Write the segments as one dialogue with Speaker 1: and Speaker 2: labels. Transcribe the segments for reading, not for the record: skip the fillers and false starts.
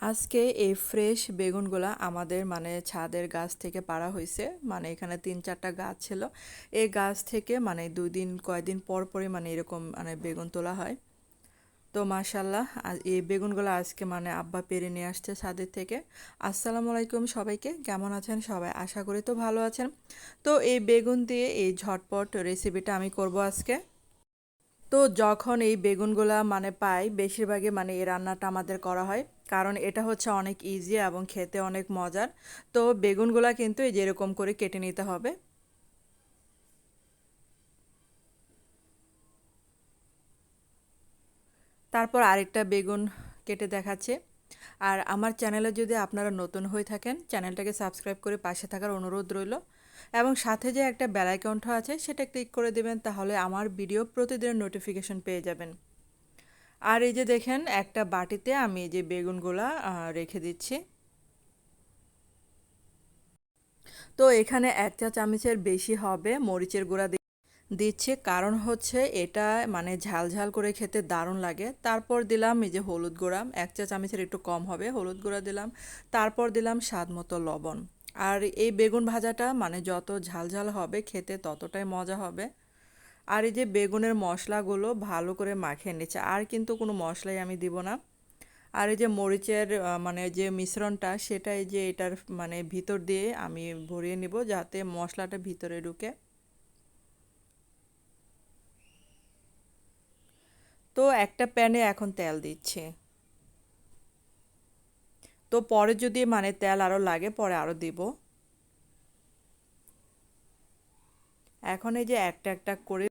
Speaker 1: আজকে এই ফ্রেশ বেগুনগুলা আমাদের মানে ছাদের গাছ থেকে পাড়া হয়েছে। মানে এখানে ৩-৪টা গাছ ছিল। এই গাছ থেকে মানে ২ দিন কয়েকদিন পর পরই মানে এরকম মানে বেগুন তোলা হয়। তো মাশাআল্লাহ এই বেগুনগুলো আজকে মানে আব্বা পেড়ে নিয়ে আসছে ছাদের থেকে। আসসালামু আলাইকুম সবাইকে, কেমন আছেন সবাই? আশা করি তো ভালো আছেন। তো এই বেগুন দিয়ে এই ঝটপট রেসিপিটা আমি করব আজকে। তো যখন এই বেগুনগুলা মানে পাই বেশিরভাগই মানে এই রান্নাটা আমাদের করা হয়, কারণ এটা হচ্ছে অনেক ইজি এবং খেতে অনেক মজার। তো বেগুনগুলা কিন্তু এই যেরকম করে কেটে নিতে হবে। তারপর আরেকটা বেগুন কেটে দেখাচ্ছে। আর আমার চ্যানেলে যদি আপনারা নতুন হয়ে থাকেন, চ্যানেলটাকে সাবস্ক্রাইব করে পাশে থাকার অনুরোধ রইল, এবং সাথে যে একটা বেল আইকনটা আছে সেটা ক্লিক করে দিবেন, তাহলে আমার ভিডিও প্রতিদিনের নোটিফিকেশন পেয়ে যাবেন। আর এই যে দেখেন একটা বাটিতে আমি এই যে বেগুনগুলা রেখে দিচ্ছি। তো এখানে ১ চা চামচের বেশি হবে মরিচের গুঁড়া দিচ্ছি, কারণ হচ্ছে এটা মানে ঝাল ঝাল করে খেতে দারুণ লাগে। তারপর দিলাম এই যে হলুদ গুঁড়া, ১ চা চামচের একটু কম হবে হলুদ গুঁড়া দিলাম। তারপর দিলাম স্বাদ মতো লবণ। আর এই বেগুন ভাজাটা মানে যত ঝাল ঝাল হবে খেতে ততটাই মজা হবে। আর এই যে বেগুনের মশলাগুলো ভালো করে মাখিয়ে নিচ্ছে, আর কিন্তু কোনো মশলাই আমি দিব না। আর এই যে মরিচের মানে যে মিশ্রণটা সেটা এই যে এটার মানে ভিতর দিয়ে আমি ভরিয়ে নিব, যাতে মশলাটা ভিতরে ঢুকে। তো একটা প্যানে এখন তেল দিচ্ছি। তো পরে যদি মানে তেল আরও লাগে পরে আরও দিব। এখন এই যে একটা একটা করে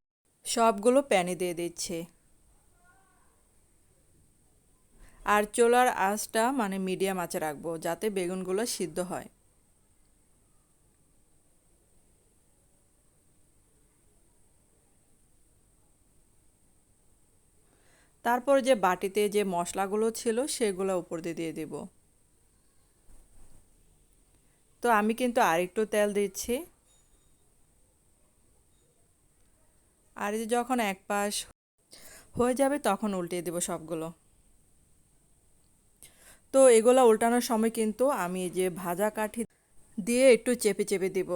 Speaker 1: সবগুলো প্যানে দিয়ে দিচ্ছি। আর চুলার আঁচটা মানে মিডিয়াম আঁচে রাখবো, যাতে বেগুনগুলো সিদ্ধ হয়। তারপর যে বাটিতে যে মশলাগুলো ছিল সেগুলো উপর দিয়ে দিয়ে দিব। তো আমি কিন্তু আরেকটু তেল দিচ্ছি। আর এই যে যখন এক পাশ হয়ে যাবে তখন উল্টিয়ে দিব সবগুলো। তো এগুলো উল্টানোর সময় কিন্তু আমি এই যে ভাজা কাঠি দিয়ে একটু চেপে চেপে দিব।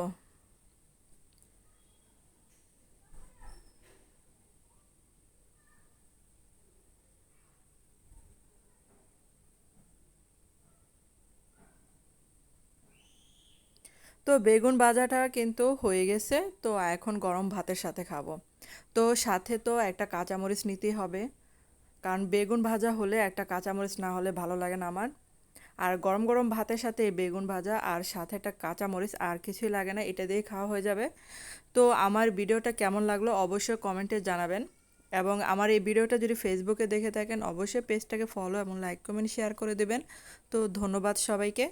Speaker 1: তো বেগুন ভাজাটা কিন্তু হয়ে গেছে। তো এখন গরম ভাতের সাথে খাবো। তো সাথে তো একটা কাঁচামরিচ নিতেই হবে, কারণ বেগুন ভাজা হলে একটা কাঁচামরিচ না হলে ভালো লাগে না আমার। আর গরম গরম ভাতের সাথে এই বেগুন ভাজা আর সাথে একটা কাঁচামরিচ আর কিছুই লাগে না, এটা দিয়ে খাওয়া হয়ে যাবে। তো আমার ভিডিওটা কেমন লাগলো অবশ্যই কমেন্টে জানাবেন। এবং আমার এই ভিডিওটা যদি ফেসবুকে দেখে থাকেন অবশ্যই পেজটাকে ফলো এবং লাইক কমেন্ট শেয়ার করে দেবেন। তো ধন্যবাদ সবাইকে।